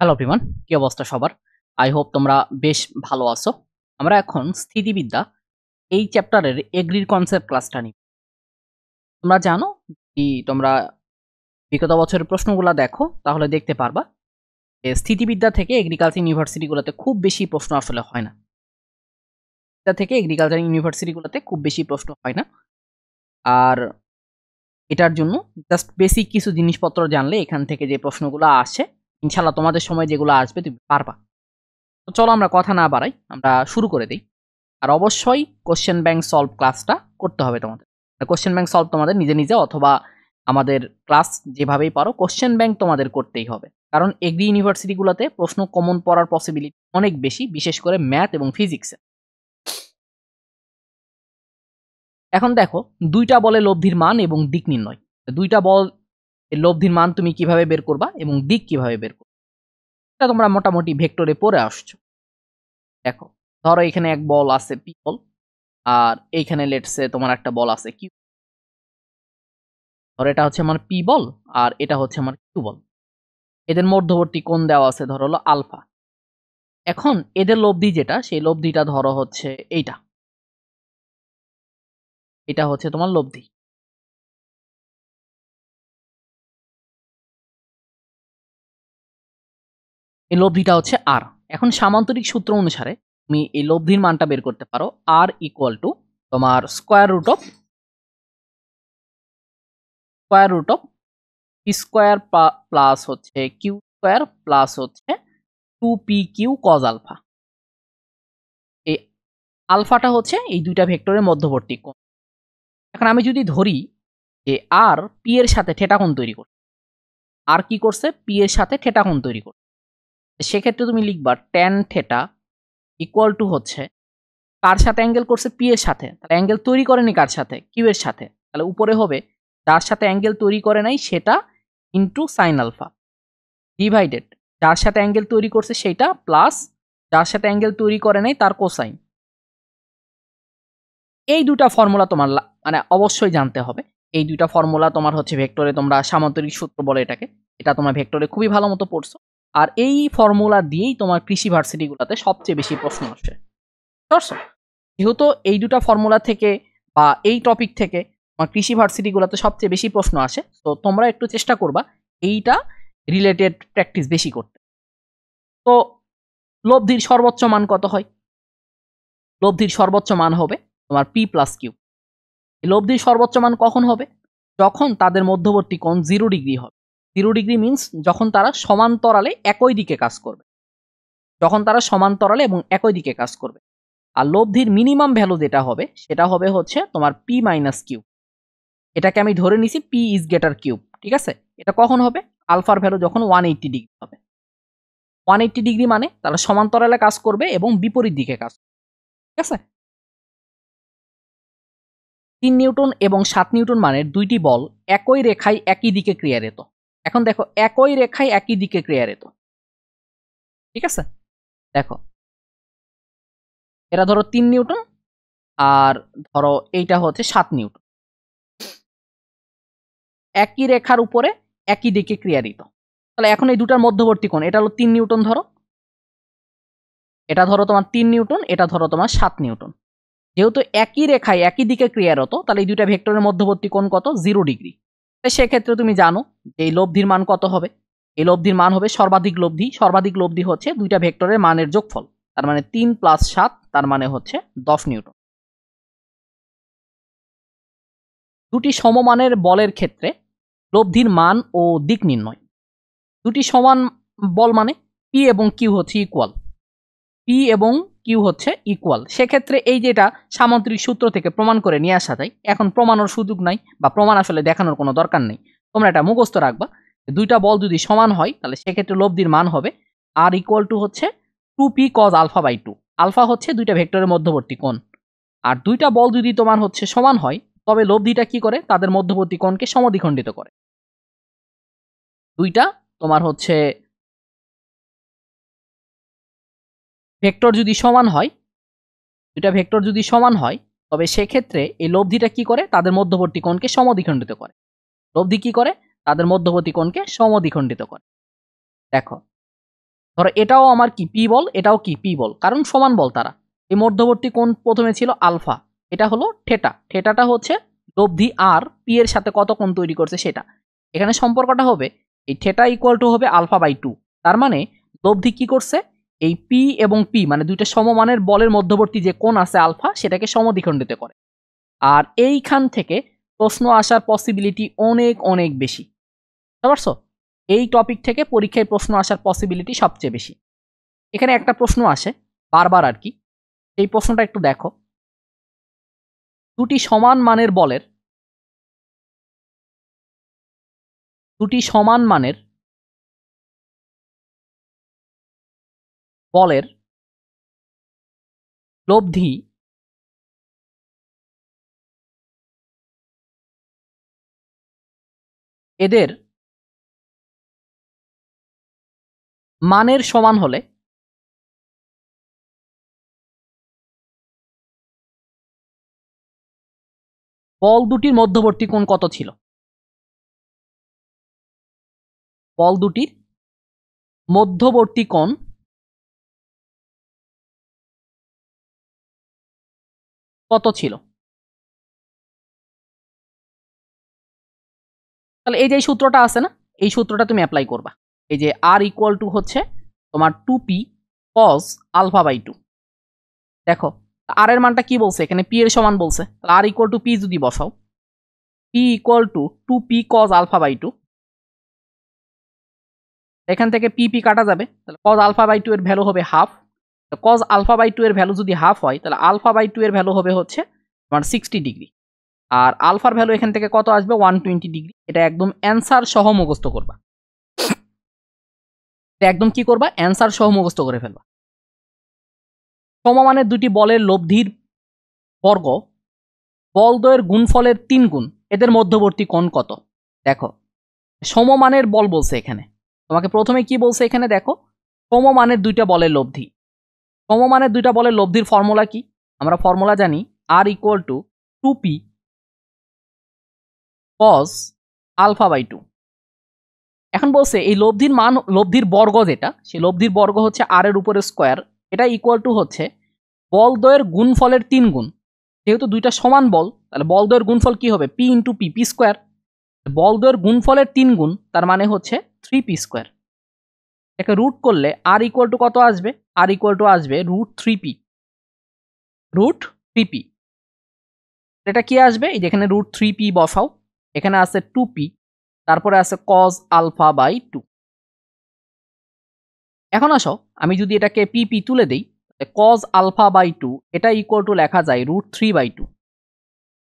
Hello everyone, কি অবস্থা সবার? আই হোপ তোমরা বেশ ভালো আছো। আমরা এখন স্থিতিবিদ্যা এই চ্যাপ্টারের এগ্রির কনসেপ্ট ক্লাসটা নিই। তোমরা জানো কি তোমরা বিগত বছরের প্রশ্নগুলা দেখো তাহলে দেখতে পারবা যে স্থিতিবিদ্যা থেকে এগ্রিকালচার ইউনিভার্সিটিগুলোতে খুব বেশি প্রশ্ন আসলে হয় না। এটা থেকে এগ্রিকালচার ইউনিভার্সিটিগুলোতে খুব বেশি প্রশ্ন হয় না। আর এটার জন্য জাস্ট বেসিক কিছু জিনিসপত্র জানলে এখান থেকে যে প্রশ্নগুলো আসে ইনশাআল্লাহ তোমাদের সময় যেগুলো আসবে তুমি পারবা। তো চলো আমরা কথা না বাড়াই, আমরা শুরু করে দেই। আর অবশ্যই কোশ্চেন ব্যাংক সলভ ক্লাসটা করতে হবে তোমাদের। কোশ্চেন ব্যাংক সলভ তোমাদের নিজে নিজে অথবা আমাদের ক্লাস যেভাবেই পারো কোশ্চেন ব্যাংক তোমাদের করতেই হবে। কারণ এগ্রি ইউনিভার্সিটিগুলোতে প্রশ্ন কমন পড়ার পসিবিলিটি অনেক বেশি, বিশেষ করে ম্যাথ এবং ফিজিক্সে। এখন দেখো, দুইটা বলে লব্ধির মান এবং দিক নির্ণয়। দুইটা বল লব্ধির মান তুমি কিভাবে বের করবা এবং দিক কিভাবে বের করবা এটা তোমরা মোটামুটি ভেক্টরে পড়ে আসছো। দেখো, ধরো এখানে এক বল আছে পি বল, আর এইখানে লেটসে তোমার একটা বল আছে কিউ। ধরো এটা হচ্ছে আমার পি বল আর এটা হচ্ছে আমার কিউ বল। এদের মধ্যবর্তী কোণ দেওয়া আছে ধরো হলো আলফা। এখন এদের লব্ধি যেটা, সেই লব্ধিটা ধরো হচ্ছে এইটা, এটা হচ্ছে তোমার লব্ধি। এই লব্ধিটা হচ্ছে আর। এখন সামান্তরিক সূত্র অনুসারে তুমি এই লব্ধির মানটা বের করতে পারো আর ইকুয়াল টু তোমার square root of P square plus হচ্ছে কিউ স্কোয়ার প্লাস হচ্ছে 2p কিউ কজ আলফা। এই আলফাটা হচ্ছে এই দুইটা ভেক্টরের মধ্যবর্তী কোণ। এখন আমি যদি ধরি যে আর পি এর সাথে থিটা কোণ তৈরি করছে, আর কি করছে পি এর সাথে থিটা কোণ তৈরি করছে, সেক্ষেত্রে তুমি লিখবা ট্যান থিটা ইকুয়াল টু হচ্ছে কার সাথে অ্যাঙ্গেল করছে পি এর সাথে, তাহলে অ্যাঙ্গেল তৈরি করেনি কার সাথে কিউ এর সাথে, তাহলে উপরে হবে যার সাথে অ্যাঙ্গেল তৈরি করে নাই সেটা ইনটু সাইন আলফা ডিভাইডেড যার সাথে অ্যাঙ্গেল তৈরি করছে সেটা প্লাস যার সাথে অ্যাঙ্গেল তৈরি করে নাই তার কোসাইন। এই দুটা ফর্মুলা তোমার মানে অবশ্যই জানতে হবে। এই দুইটা ফর্মুলা তোমার হচ্ছে ভেক্টরে তোমরা সামান্তরিক সূত্র বলে এটাকে, এটা তোমরা ভেক্টরে খুবই ভালো মতো পড়ছো। আর এই ফর্মুলা দিয়েই তোমার কৃষি ভার্সিটিগুলোতে সবচেয়ে বেশি প্রশ্ন আসে। বুঝছো? যেহেতু এই দুটা ফর্মুলা থেকে বা এই টপিক থেকে তোমার কৃষি ভার্সিটিগুলোতে সবচেয়ে বেশি প্রশ্ন আসে, তো তোমরা একটু চেষ্টা করবা এইটা রিলেটেড প্র্যাকটিস বেশি করতে। তো লব্ধির সর্বোচ্চ মান কত হয়? লব্ধির সর্বোচ্চ মান হবে তোমার পি প্লাস কিউ। লব্ধির সর্বোচ্চ মান কখন হবে? যখন তাদের মধ্যবর্তী কোণ 0 ডিগ্রি হবে। 0 ডিগ্রি মিন্স যখন তারা সমান্তরালে একই দিকে কাজ করবে, যখন তারা সমান্তরালে এবং একই দিকে কাজ করবে। আর লব্ধির মিনিমাম ভ্যালু যেটা হবে সেটা হবে হচ্ছে তোমার পি মাইনাস কিউ। এটাকে আমি ধরে নিছি পি ইজ গ্রেটার কিউব, ঠিক আছে? এটা কখন হবে? আলফার ভ্যালু যখন 180 ডিগ্রি হবে। 180 ডিগ্রি মানে তারা সমান্তরালে কাজ করবে এবং বিপরীত দিকে কাজ করবে, ঠিক আছে? 3 নিউটন এবং 7 নিউটন মানের দুইটি বল একই রেখায় একই দিকে ক্রিয়ারত। এখন দেখো, একই রেখায় একই দিকে ক্রিয়ারত, ঠিক আছে? দেখো, এটা ধরো 3 নিউটন আর ধরো এইটা হচ্ছে 7 নিউটন, একই রেখার উপরে একই দিকে ক্রিয়ারিত। তাহলে এখন এই দুটার মধ্যবর্তী কোণ, এটা হলো 3 নিউটন ধরো, এটা ধরো তোমার 3 নিউটন, এটা ধরো তোমার 7 নিউটন। যেহেতু একই রেখায় একই দিকে ক্রিয়ারত, তাহলে এই দুইটা ভেক্টরের মধ্যবর্তী কোণ কত? 0 ডিগ্রি। সেক্ষেত্রে তুমি জানো যে এই লব্ধির মান কত হবে? এই লব্ধির মান হবে সর্বাধিক লব্ধি। সর্বাধিক লব্ধি হচ্ছে দুইটা ভেক্টরের মানের যোগফল, তার মানে 3 প্লাস 7, তার মানে হচ্ছে 10 নিউটন। দুটি সমমানের বলের ক্ষেত্রে লব্ধির মান ও দিক নির্ণয়। দুটি সমান বল মানে পি এবং কিউ হচ্ছে ইকুয়াল, পি এবং কিউ হচ্ছে ইকুয়াল। সেক্ষেত্রে এই যেটা সামান্তরিক সূত্র থেকে প্রমাণ করে নিয়ে আসা যায়, এখন প্রমাণের সুযোগ নাই বা প্রমাণ আসলে দেখানোর কোনো দরকার নেই, তোমরা এটা মুখস্থ রাখবা। দুইটা বল যদি সমান হয় তাহলে সেক্ষেত্রে লব্ধির মান হবে আর ইকুয়াল টু হচ্ছে 2p cos alpha by 2। Alpha হচ্ছে দুইটা ভেক্টরের মধ্যবর্তী কোণ। আর দুইটা বল যদি তোমার হচ্ছে সমান হয় তবে লব্ধিটা কি করে? তাদের মধ্যবর্তী কোণকে সমদ্বিখণ্ডিত করে। দুইটা তোমার হচ্ছে ভেক্টর যদি সমান হয়, দুইটা ভেক্টর যদি সমান হয় তবে সেক্ষেত্রে এই লব্ধিটা কি করে? তাদের মধ্যবর্তী কোণকে সমদ্বিখণ্ডিত করে। লব্ধি কি করে? তাদের মধ্যবর্তী কোণকে সমদ্বিখণ্ডিত করে। দেখো, ধরো এটাও আমার কি পি বল, এটাও কি পি বল, কারণ সমান বল তারা। এই মধ্যবর্তী কোণ প্রথমে ছিল আলফা, এটা হলো থেটা, থেটাটা হচ্ছে লব্ধি আর পি এর সাথে কত কোণ তৈরি করছে সেটা। এখানে সম্পর্কটা হবে এই থেটা ইকুয়াল টু হবে আলফা বাই 2, তার মানে লব্ধি কি করছে, এই পি এবং পি মানে দুইটা সমমানের বলের মধ্যবর্তী যে কোণ আছে আলফা সেটাকে সমদ্বিখণ্ডিত করে। আর এইখান থেকে প্রশ্ন আসার পসিবিলিটি অনেক অনেক বেশি, বুঝতে পারছো? এই টপিক থেকে পরীক্ষায় প্রশ্ন আসার পসিবিলিটি সবচেয়ে বেশি। এখানে একটা প্রশ্ন আসে বারবার আর কি, এই প্রশ্নটা একটু দেখো। দুটি সমান মানের বলের লব্ধি এদের মানের সমান হলে বল দুটির মধ্যবর্তী কোণ কত ছিল? বল দুটির মধ্যবর্তী কোণ কত ছিল? তাহলে এই যে সূত্রটা আছে না, এই সূত্রটা তুমি অ্যাপ্লাই করবা। এই যে আর ইকুয়াল টু হচ্ছে তোমার 2p cos আলফা বাই 2। দেখো আর এর মানটা কি বলছে, এখানে পি এর সমান বলছে, তাহলে আর ইকুয়াল টু পি যদি বসাও, P equal to 2p cos alpha by 2, এখান থেকে পি পি কাটা যাবে, তাহলে cos আলফা বাই 2 এর ভ্যালু হবে হাফ। cos আলফা বাই 2 এর ভ্যালু যদি হাফ হয় তাহলে আলফা বাই 2 এর ভ্যালু হবে হচ্ছে তোমার 60 ডিগ্রি। আর আলফার ভ্যালু এখান থেকে কত আসবে, 120 ডিগ্রি। এটা একদম অ্যান্সার সহ মুখস্থ করবা, এটা একদম কি করবা, অ্যান্সার সহ মুখস্থ করে ফেলবা। সমমানের দুটি বলের লব্ধির বর্গ বলদ্বয়ের গুণফলের 3 গুণ, এদের মধ্যবর্তী কোণ কত? দেখো সমমানের বল বলছে এখানে, তোমাকে প্রথমে কি বলছে এখানে দেখো, সমমানের দুইটা বলের লব্ধি। সমমানের দুইটা বলের লব্ধির ফর্মুলা কি? আমরা ফর্মুলা জানি আর equal to 2p cos alpha by 2। এখন বলছে এই লব্ধির মান, লব্ধির বর্গ যেটা, সেই লব্ধির বর্গ হচ্ছে আর এর উপরে স্কোয়ার, এটা ইকুয়াল টু হচ্ছে বলদ্বয়ের গুণফলের 3 গুণ। যেহেতু দুইটা সমান বল, তাহলে বলদ্বয়ের গুণফল কি হবে, P into P, P square. বলদ্বয়ের গুণফলের 3 গুণ তার মানে হচ্ছে 3p স্কোয়ার। একে রুট করলে আর ইকুয়াল টু কত আসবে, আর ইকুয়াল টু আসবে রুট 3p, রুট 3p। এটা কি আসবে, এই যেখানে রুট 3p বসাও, এখানে আছে 2p, তারপরে আছে cos আলফা বাই 2। এখন আসো আমি যদি এটাকে পিপি তুলে দেই, cos আলফা বাই 2 এটা ইকুয়াল টু লেখা যায় রুট 3/2।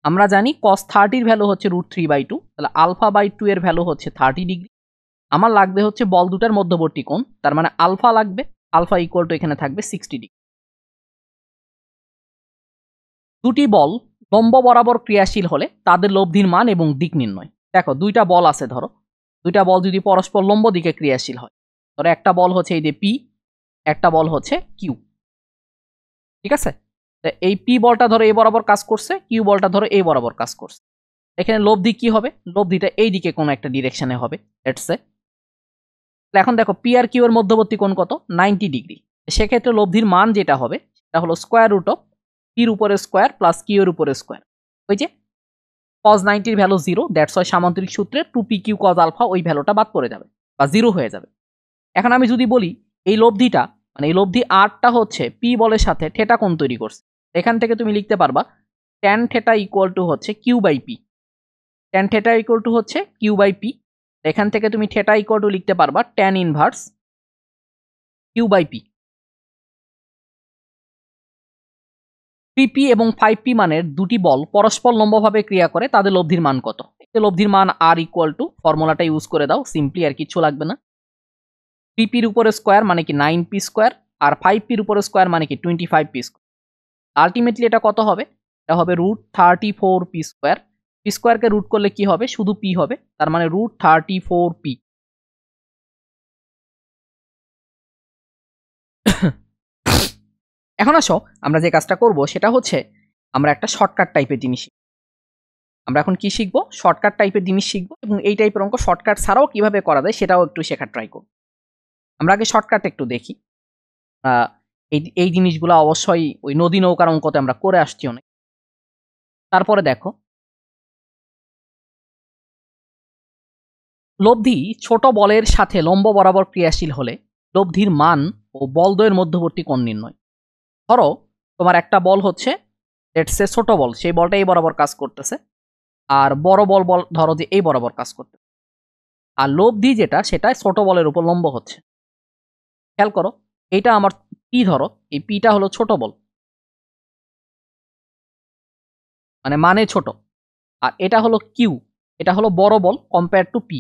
আমরা জানি cos 30 এর ভ্যালু হচ্ছে রুট 3/2, তাহলে আলফা বাই 2 এর ভ্যালু হচ্ছে 30 ডিগ্রি। আমার লাগবে হচ্ছে বল দুটার মধ্যবর্তী কোণ, তার মানে আলফা লাগবে, আলফা ইকুয়াল টু এখানে থাকবে 60 ডিগ্রি। দুটি বল লম্ব বরাবর ক্রিয়াশীল হলে তাদের লব্ধির মান এবং দিক নির্ণয়। দেখো দুইটা বল আছে, ধরো দুইটা বল যদি পরস্পর লম্ব দিকে ক্রিয়াশীল হয়, ধরো একটা বল হচ্ছে এই যে পি, একটা বল হচ্ছে কিউ, ঠিক আছে? এই পি বলটা ধরো এ বরাবর কাজ করছে, কিউ বলটা ধরো এ বরাবর কাজ করছে। এখানে লব্ধি কি হবে, লব্ধিটা এই দিকে কোনো একটা ডিরেকশনে হবে, লেটস সে। এখন দেখো পি আর কিউ এর মধ্যবর্তী কোণ কত, 90 ডিগ্রি। সেক্ষেত্রে লব্ধির মান যেটা হবে সেটা হলো স্কোয়ার রুট অফ পির উপরে স্কোয়ার প্লাস কিউ এর উপরে স্কোয়ার। ওই যে cos 90 এর ভ্যালু 0, দ্যাটস ওয়াই সামান্তরিক সূত্রে 2pq cos আলফা ওই ভ্যালুটা বাদ পড়ে যাবে বা 0 হয়ে যাবে। এখন আমি যদি বলি এই লব্ধিটা মানে এই লব্ধি আরটা হচ্ছে পি বলের সাথে থেটা কোণ তৈরি করছে, এখান থেকে তুমি লিখতে পারবা tan থেটা ইকুয়াল টু হচ্ছে Q by P, tan theta equal to হচ্ছে কিউ বাই পি। এখান থেকে তুমি থেটা ইকুয়াল টু লিখতে পারবা tan inverse Q by P. 3p এবং 5p মানের দুটি বল পরস্পর লম্বভাবে ক্রিয়া করে, তাদের লব্ধির মান কত? এই লব্ধির মান আর ইকুয়াল টু, ফর্মুলাটা ইউজ করে দাও সিম্পলি, আর কিছু লাগবে না। 3p এর উপরে স্কোয়ার মানে কি 9p স্কোয়ার, আর 5p এর উপরে স্কোয়ার মানে কি 25p স্কোয়ার। আলটিমেটলি এটা কত হবে, এটা হবে রুট 34p স্কোয়ার। পি স্কোয়ারকে রুট করলে কি হবে, শুধু p হবে, তার মানে রুট 34p। এখন আসো আমরা যে কাজটা করব সেটা হচ্ছে আমরা একটা শর্টকাট টাইপের জিনিস, আমরা এখন কি শিখবো, শর্টকাট টাইপের জিনিস শিখবো, এবং এই টাইপের অঙ্ক শর্টকাট ছাড়াও কিভাবে করা যায় সেটাও একটু শেখার ট্রাই করব। আমরা আগে শর্টকাট একটু দেখি। এই জিনিসগুলো অবশ্যই ওই নদী নৌকার অঙ্কতে আমরা করে আসছি অনেক। তারপরে দেখো, লব্ধি ছোট বলের সাথে লম্ব বরাবর ক্রিয়াশীল হলে লব্ধির মান ও বলদ্বয়ের মধ্যবর্তী কোণ নির্ণয়। ধরো তোমার একটা বল হচ্ছে লেটস সে ছোট বল, সেই বলটা এই বরাবর কাজ করতেছে, আর বড় বল ধরো যে এই বরাবর কাজ করতে, আর লব্ধি যেটা সেটা ছোট বলের উপর লম্ব হচ্ছে। খেয়াল করো, এইটা আমার পি, ধরো এই পিটা হলো ছোট বল, মানে ছোট, আর এটা হলো কিউ, এটা হলো বড় বল কম্পেয়ার টু পি,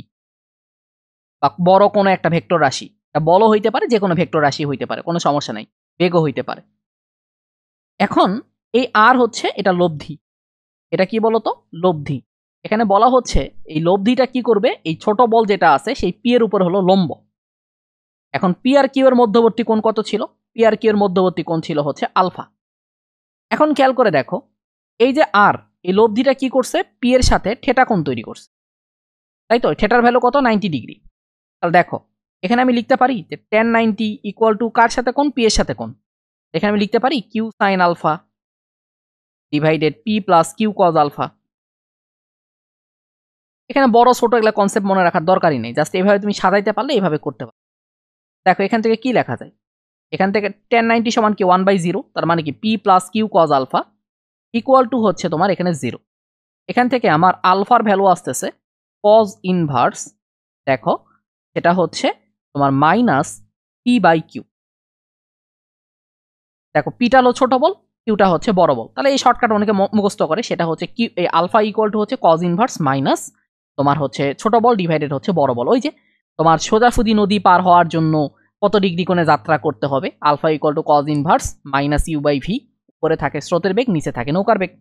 বা বড় কোনো একটা ভেক্টর রাশি, এটা বলও হইতে পারে, যে কোনো ভেক্টর রাশি হইতে পারে, কোনো সমস্যা নাই, বেগও হইতে পারে। এখন এই আর হচ্ছে এটা লব্ধি, এটা কি বলতো লব্ধি। এখানে বলা হচ্ছে এই লব্ধিটা কি করবে, এই ছোট বল যেটা আছে সেই পি এর উপর হলো লম্ব। এখন পি আর কিউ এর মধ্যবর্তী কোণ কত ছিল, পি আর কিউ এর মধ্যবর্তী কোণ ছিল হচ্ছে আলফা। এখন খেয়াল করে দেখো, এই যে আর, এই লব্ধিটা কি করছে, পি এর সাথে থিটা কোণ তৈরি করছে, তাই তো। থিটার ভ্যালু কত, 90 ডিগ্রি। তাহলে দেখো এখানে আমি লিখতে পারি যে tan 90 ইকুয়াল টু কার সাথে কোণ, পি এর সাথে কোণ। এখানে আমি লিখতে পারি Q sine alpha divided P plus Q cos alpha. এখানে বড় ছোট এগুলো কনসেপ্ট মনে রাখার দরকারই নেই, জাস্ট এইভাবে তুমি সাজাইতে পারলে এইভাবে করতে পারো। দেখো এখান থেকে কি লেখা যায়, এখান থেকে tan 90 সমান কি 1/0, তার মানে কি P plus Q cos alpha equal to হচ্ছে তোমার এখানে 0। এখান থেকে আমার আলফার ভ্যালু আসতেছে কজ ইনভার্স, দেখো এটা হচ্ছে তোমার মাইনাস পি বাই কিউ। দেখো পিটা হলো ছোট বল, কিউটা হচ্ছে বড় বল, তাহলে এই শর্টকাট অনেকে মুখস্থ করে, সেটা হচ্ছে কি এই আলফা ইকুয়াল টু হচ্ছে কজ ইনভার্স মাইনাস তোমার হচ্ছে ছোট বল ডিভাইডেড হচ্ছে বড় বল। ওই যে তোমার সোজাসুজি নদী পার হওয়ার জন্য কত ডিগ্রি কোণে যাত্রা করতে হবে, alpha equal to cos inverse minus U by V, উপরে থাকে স্রোতের বেগ, নিচে থাকে নৌকার বেগ।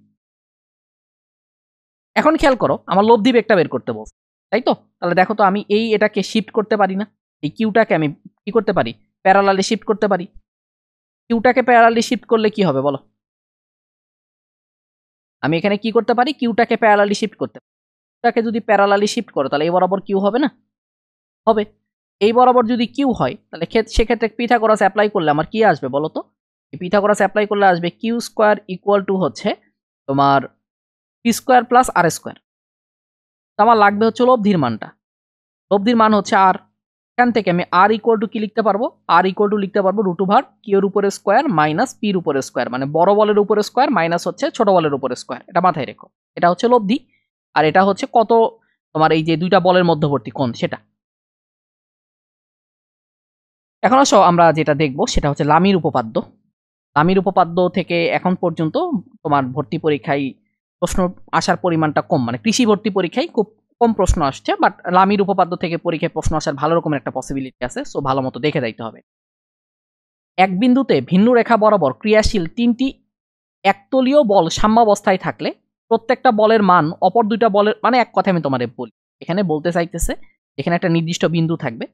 এখন খেয়াল করো, আমার লব্ধি বেগটা বের করতে বলছে, তাই তো। তাহলে দেখো তো আমি এটাকে শিফট করতে পারি না, এই কিউটাকে আমি কি করতে পারি, প্যারালালি শিফট করতে পারি। কিউটাকে প্যারালালি শিফট করলে কি হবে বলো, আমি এখানে কি করতে পারি, কিউটাকে প্যারালালি শিফট করতে পারি। কিউটাকে যদি প্যারালালি শিফট করো তাহলে এই বরাবর কিউ হবে না, হবে। এই বরাবর যদি কিউ হয় তাহলে সেক্ষেত্রে পিথাগোরাস অ্যাপ্লাই করলে আমার কি আসবে বলো তো, পিথাগোরাস অ্যাপ্লাই করলে আসবে কিউ স্কোয়ার ইকুয়াল টু হচ্ছে তোমার পি স্কোয়ার প্লাস আর স্কোয়ার। তো আমার লাগবে হচ্ছে লব্ধির মানটা, লব্ধির মান হচ্ছে আর। এখান থেকে আমি আর ইকুয়াল টু কি লিখতে পারবো, আর ইকুয়াল টু লিখতে পারবো রুট ওভার কিউ এর উপরে স্কোয়ার মাইনাস পির উপরে স্কোয়ার, মানে বড় বলের উপরে স্কোয়ার মাইনাস হচ্ছে ছোট বলের উপরে স্কোয়ার। এটা মাথায় রেখো, এটা হচ্ছে লব্ধি, আর এটা হচ্ছে কত তোমার এই যে দুইটা বলের মধ্যবর্তী কোণ সেটা। এখন আসো আমরা যেটা দেখবো সেটা হচ্ছে লামির উপপাদ্য। লামির উপপাদ্য থেকে এখন পর্যন্ত তোমার ভর্তি পরীক্ষায় প্রশ্ন আসার পরিমাণটা কম, মানে কৃষি ভর্তি পরীক্ষায় খুব কম প্রশ্ন আসছে, বাট লামির উপপাদ্য থেকে পরীক্ষায় প্রশ্ন আসার ভালো রকমের একটা পসিবিলিটি আছে, সো ভালো মতো দেখে যাইতে হবে। এক বিন্দুতে ভিন্ন রেখা বরাবর ক্রিয়াশীল তিনটি একতলীয় বল সাম্যাবস্থায় থাকলে প্রত্যেকটা বলের মান অপর দুইটা বলের, মানে এক কথা আমি তোমাদের বলি, এখানে বলতে চাইতেছে এখানে একটা নির্দিষ্ট বিন্দু থাকবে,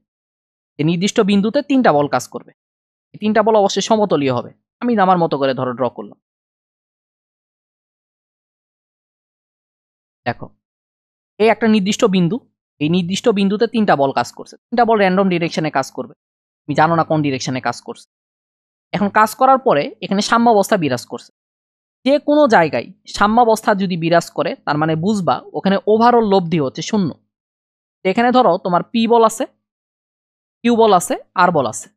এই নির্দিষ্ট বিন্দুতে তিনটা বল কাজ করবে, এই তিনটা বল অবশ্যই সমতলীয় হবে। আমি আমার মতো করে ধরো ড্র করলাম। দেখো এই একটা নির্দিষ্ট বিন্দু, এই নির্দিষ্ট বিন্দুতে তিনটা বল কাজ করছে, তিনটা বল র্যান্ডম ডিরেকশনে কাজ করবে, তুমি জানো না কোন ডিরেকশনে কাজ করছে। এখন কাজ করার পরে এখানে সাম্যাবস্থা বিরাজ করছে, যে কোনো জায়গায় সাম্যাবস্থা যদি বিরাজ করে তার মানে বুঝবা ওখানে ওভারঅল লব্ধি হচ্ছে 0। এখানে ধরো তোমার পি বল আছে, কিউ বল আছে, আর বল আছে,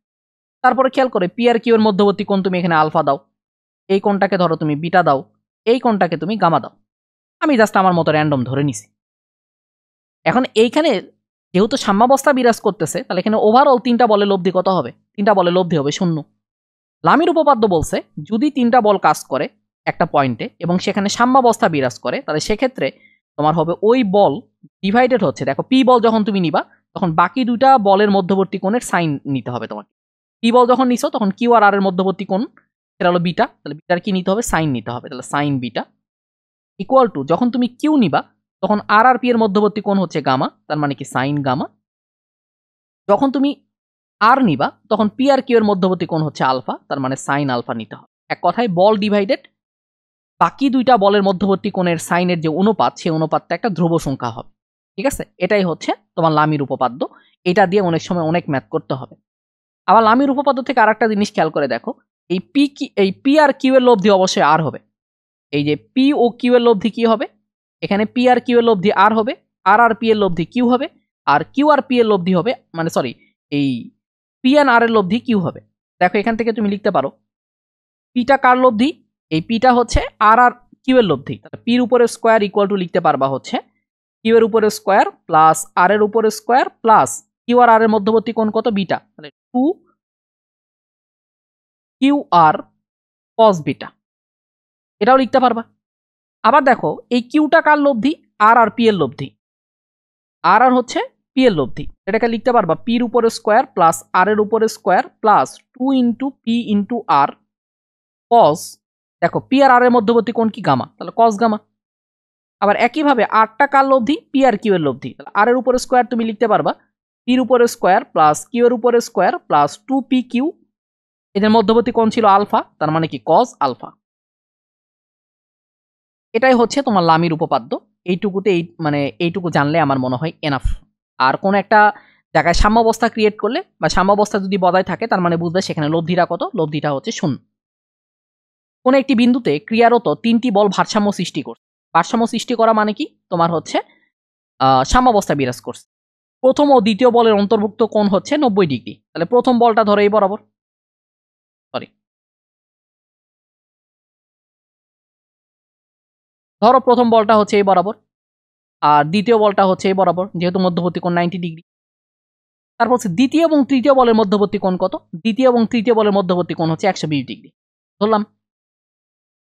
তারপরে খেয়াল করে পি আর কিউ এর মধ্যবর্তী কোণ তুমি এখানে আলফা দাও, এই কোণটাকে ধরো তুমি বিটা দাও, এই কোণটাকে তুমি গামা দাও, আমি জাস্ট আমার মতো র্যান্ডম ধরে নিছি। এখন এইখানে যেহেতু সাম্যাবস্থা বিরাজ করতেছে তাহলে এখানে ওভারঅল তিনটা বলে লব্ধি কত হবে, তিনটা বলে লব্ধি হবে 0। লামির উপপাদ্য বলছে যদি তিনটা বল কাজ করে একটা পয়েন্টে এবং সেখানে সাম্যাবস্থা বিরাজ করে তাহলে সেক্ষেত্রে তোমার হবে ওই বল ডিভাইডেড হচ্ছে, দেখো পি বল যখন তুমি নিবা তখন বাকি দুইটা বলের মধ্যবর্তী কোণের সাইন নিতে হবে তোমাকে। পি বল যখন নিছো তখন কিউ আর আর এর মধ্যবর্তী কোণ সেটা হলো বিটা, তাহলে বিটার কি নিতে হবে, সাইন নিতে হবে, তাহলে সাইন বিটা ইকুয়াল টু যখন তুমি কিউ নিবা তখন আর আর পি এর মধ্যবর্তী কোণ হচ্ছে গামা, তার মানে কি সাইন গামা। যখন তুমি আর নিবা তখন পি আর কিউ এর মধ্যবর্তী কোণ হচ্ছে আলফা, তার মানে সাইন আলফা নিতে হবে। এক কথায় বল ডিভাইডেড বাকি দুইটা বলের মধ্যবর্তী কোণের সাইনের যে অনুপাত সেই অনুপাতটা একটা ধ্রুব সংখ্যা হবে। ঠিক আছে, এটাই হচ্ছে তোমার লামির উপপাদ্য, এটা দিয়ে অনেক সময় অনেক ম্যাথ করতে হবে। আবার লামির উপপাদ্য থেকে আরেকটা জিনিস খেয়াল করে দেখো, এই পি আর কিউ এর লব্ধি অবশ্যই আর হবে। এই যে পি ও কিউ এর লব্ধি কি হবে, এখানে পি আর কিউ এর লব্ধি আর হবে, আর আর পি এর লব্ধি কিউ হবে, আর কিউ আর পি এর লব্ধি হবে, মানে সরি, এই পি এন আর এর লব্ধি কিউ হবে। দেখো এখান থেকে তুমি লিখতে পারো পিটা কার লব্ধি, এই পিটা হচ্ছে আর আর কিউ এর লব্ধি, তাহলে পির উপরে স্কোয়ার ইকুয়াল টু লিখতে পারবা হচ্ছে কিউ এর উপরে স্কোয়ার প্লাস আর এর উপরে স্কোয়ার প্লাস কিউ আর এর মধ্যবর্তী কোণ কত, বিটা, তাহলে 2 কিউ আর কস বিটা, এটাও লিখতে পারবা। আবার দেখো এই কিউটা কার লব্ধি, আর আর পি এর লব্ধি, আর আর হচ্ছে পি এর লব্ধি, এটাকে লিখতে পারবা পির উপরে স্কোয়ার প্লাস আর এর উপরে square plus 2 into P into R cos, দেখো পি আর এর মধ্যবর্তী কোণ কি, গামা, তাহলে কস গামা। আবার একইভাবে আরটা কার লব্ধি, পি আর কিউ এর লব্ধি, তাহলে আর এর উপরে স্কোয়ার তুমি লিখতে পারবা পির উপরে স্কোয়ার প্লাস কিউ এর উপরে স্কোয়ার প্লাস 2 পি কিউ, এদের মধ্যবর্তী কোণ ছিল আলফা, তার মানে কি কস আলফা। এটাই হচ্ছে তোমার লামির উপপাদ্য। এইটুকুতে এইটুকু জানলে আমার মনে হয় এনাফ। আর কোন একটা জায়গায় সাম্যাবস্থা ক্রিয়েট করলে বা সাম্যাবস্থা যদি বজায় থাকে, তার মানে বুঝবে সেখানে লব্ধিটা কত, লব্ধিটা হচ্ছে 0। কোন একটি বিন্দুতে ক্রিয়ারত 3টি বল ভারসাম্য সৃষ্টি করছে। ভারসাম্য সৃষ্টি করা মানে কি, তোমার হচ্ছে সাম্যাবস্থা বিরাজ করছে। প্রথম ও দ্বিতীয় বলের অন্তর্ভুক্ত কোণ হচ্ছে 90 ডিগ্রি, তাহলে প্রথম বলটা ধরো এই বরাবর, সরি ধরো প্রথম বলটা হচ্ছে এই বরাবর, আর দ্বিতীয় বলটা হচ্ছে এই বরাবর, যেহেতু মধ্যবর্তী কোণ 90 ডিগ্রি। তারপর হচ্ছে দ্বিতীয় এবং তৃতীয় বলের মধ্যবর্তী কোণ কত, দ্বিতীয় এবং তৃতীয় বলের মধ্যবর্তী কোণ হচ্ছে 120 ডিগ্রি ধরলাম।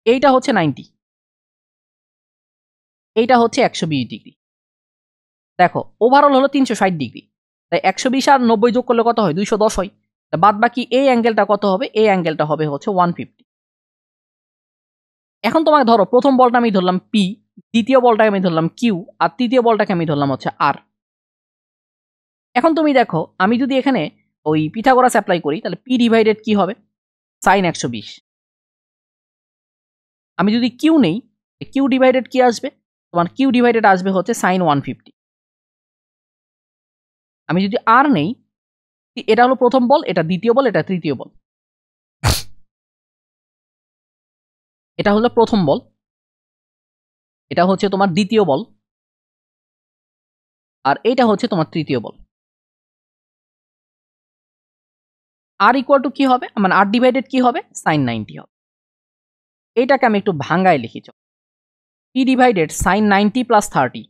এইটা হচ্ছে 90, এইটা হচ্ছে 120 ডিগ্রি। দেখো ওভারঅল হলো 360 ডিগ্রি, তাই 120 আর 90 যোগ করলে কত হয়, 210 হয়। বাদ বাকি এই অ্যাঙ্গেলটা কত হবে, এই অ্যাঙ্গেলটা হবে হচ্ছে 150। এখন তোমাকে ধরো প্রথম বলটা আমি ধরলাম পি, দ্বিতীয় বলটাকে আমি ধরলাম কিউ, আর তৃতীয় বলটাকে আমি ধরলাম হচ্ছে আর। এখন তুমি দেখো আমি যদি এখানে ওই পিথাগোরাস অ্যাপ্লাই করি, তাহলে পি ডিভাইডেড কি হবে, সাইন 120। আমি যদি কিউ নেই, কিউ ডিভাইডেড কি আসবে, তোমার কিউ ডিভাইডেড আসবে হচ্ছে সাইন 150। আমি যদি আর নেই, এটা হলো প্রথম বল, এটা দ্বিতীয় বল, এটা তৃতীয় বল, এটা হলো প্রথম বল, এটা হচ্ছে তোমার দ্বিতীয় বল, আর এইটা হচ্ছে তোমার তৃতীয় বল। আর ইকুয়াল টু কি হবে, মানে আর ডিভাইডেড কি হবে, সাইন 90 হবে। এইটাকে আমি একটু ভাঙ্গায় লিখি, P divided sine 90 plus 30।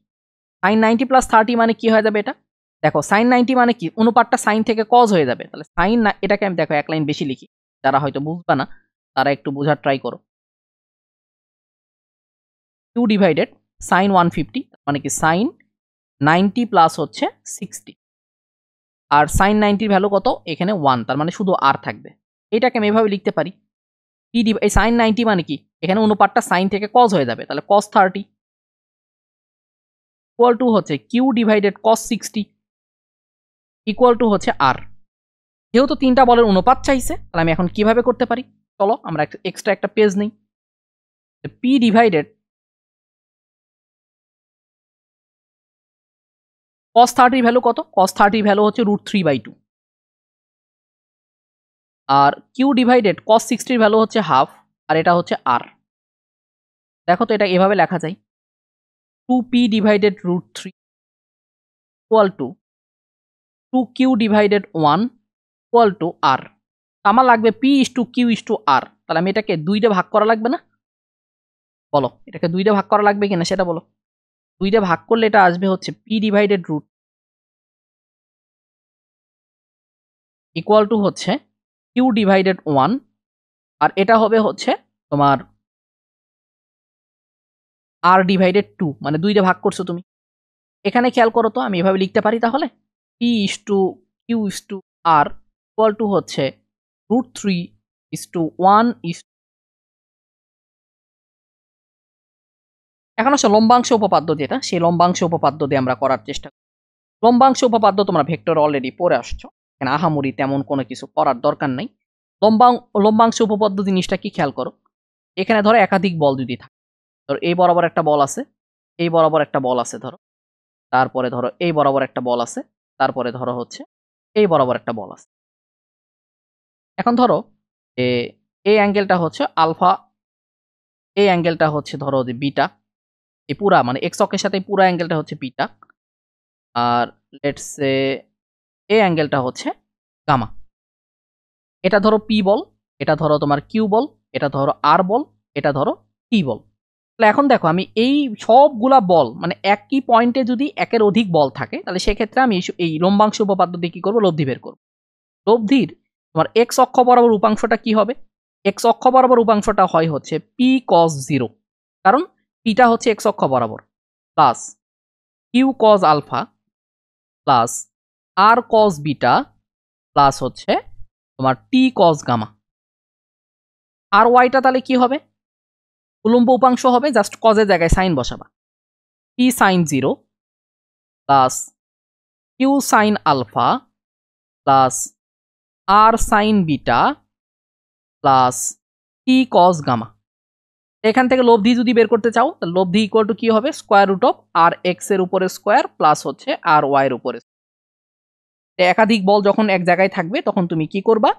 Sine 90 plus 30 মানে কি হয়ে যাবে, এটা দেখো সাইন 90 মানে কি, অনুপাতটা সাইন থেকে কজ হয়ে যাবে, তাহলে সাইন, এটাকে আমি দেখো এক লাইন বেশি লিখি, যারা হয়তো বুঝবে না তারা একটু বোঝার ট্রাই করো। কিউ ডিভাইডেড সাইন 150 মানে কি সাইন 90 প্লাস হচ্ছে 60, আর সাইন 90 ভ্যালু কত, এখানে 1, তার মানে শুধু আর থাকবে। এটাকে আমি এভাবে লিখতে পারি, পি এই সাইন 90 মানে কি, এখানে অনুপাতটা সাইন থেকে কজ হয়ে যাবে, তাহলে কস 30 ইকুয়াল টু হচ্ছে Q divided cos 60 equal to হচ্ছে আর। যেহেতু তিনটা বলের অনুপাত চাইছে, তাহলে আমি এখন কিভাবে করতে পারি, চলো আমরা এক্সট্রা একটা পেজ নিই। পি ডিভাইডেড কস 30 ভ্যালু কত, কস 30 ভ্যালু হচ্ছে √3/2, আর কিউ ডিভাইডেড কস 60 ভ্যালু হচ্ছে হাফ, আর এটা হচ্ছে আর। দেখো তো এটা এভাবে লেখা যায়, 2p divided √3 equal to 2q divided 1 equal to R. আমার লাগবে p is to q is to R, তাহলে আমি এটাকে 2 দিয়ে ভাগ করা লাগবে না, বলো এটাকে 2 দিয়ে ভাগ করা লাগবে কিনা সেটা বলো। 2 দিয়ে ভাগ করলে এটা আসবে হচ্ছে p ডিভাইডেড √ ইকুয়াল টু হচ্ছে q ডিভাইডেড 1, আর এটা হবে হচ্ছে তোমার r ডিভাইডেড 2, মানে 2 দিয়ে ভাগ করছো তুমি। এখানে খেয়াল করো তো আমি এভাবে লিখতে পারি, তাহলে p is to q is to r equal to হচ্ছে √3 ইস টু 1 ইস। এখন আসলে লম্বাংশ উপপাদ্য যেটা, সেই লম্বাংশ উপপাদ্য দিয়ে আমরা করার চেষ্টা করি। লম্বাংশ উপপাদ্য তোমরা ভেক্টর অলরেডি পড়ে আসছো, এখানে আহামরি তেমন কোনো কিছু করার দরকার নাই। লম্বাংশ উপপাদ্য জিনিসটা কি খেয়াল করো, এখানে ধরো একাধিক বল যদি থাকে, ধরো এই বরাবর একটা বল আছে, এই বরাবর একটা বল আছে ধরো, তারপরে ধরো এই বরাবর একটা বল আছে, তারপরে ধরো হচ্ছে এই বরাবর একটা বল আছে। এখন ধরো যে এই অ্যাঙ্গেলটা হচ্ছে আলফা, এই অ্যাঙ্গেলটা হচ্ছে ধরো যে বিটা, এই পুরা মানে এক্স অক্ষের সাথে পুরা অ্যাঙ্গেলটা হচ্ছে বিটা, আর লেটস সে এই অ্যাঙ্গেলটা হচ্ছে গামা। এটা ধরো পি বল, এটা ধরো তোমার কিউ বল, এটা ধরো আর বল, এটা ধরো টি বল। তাহলে এখন দেখো আমি এই সবগুলা বল মানে একই পয়েন্টে যদি একের অধিক বল থাকে তাহলে সেক্ষেত্রে আমি এই লম্বাংশ উপপাদ্য দিয়ে কি করবো, লব্ধি বের করবো। লব্ধির তোমার এক্স অক্ষ বরাবর উপাংশটা কি হবে? এক্স অক্ষ বরাবর উপাংশটা হয় হচ্ছে পি কস 0, কারণ পিটা হচ্ছে এক্স অক্ষ বরাবর, plus Q cos alpha plus R cos beta plus হচ্ছে তোমার টি কস গামা। আর ওয়াইটা তাহলে কি হবে? উলম্ব উপাংশ হবে, জাস্ট কজের জায়গায় সাইন বসাবা, P sine 0 plus Q sine alpha plus R sine beta plus T cos gamma. এখান থেকে লব্ধি যদি বের করতে চাও তাহলে লব্ধি ইকুয়াল টু কি হবে, square root of R X এর উপরে স্কোয়ার প্লাস হচ্ছে আর ওয়াই এর উপরে। একাধিক বল যখন এক জায়গায় থাকবে তখন তুমি কি করবা,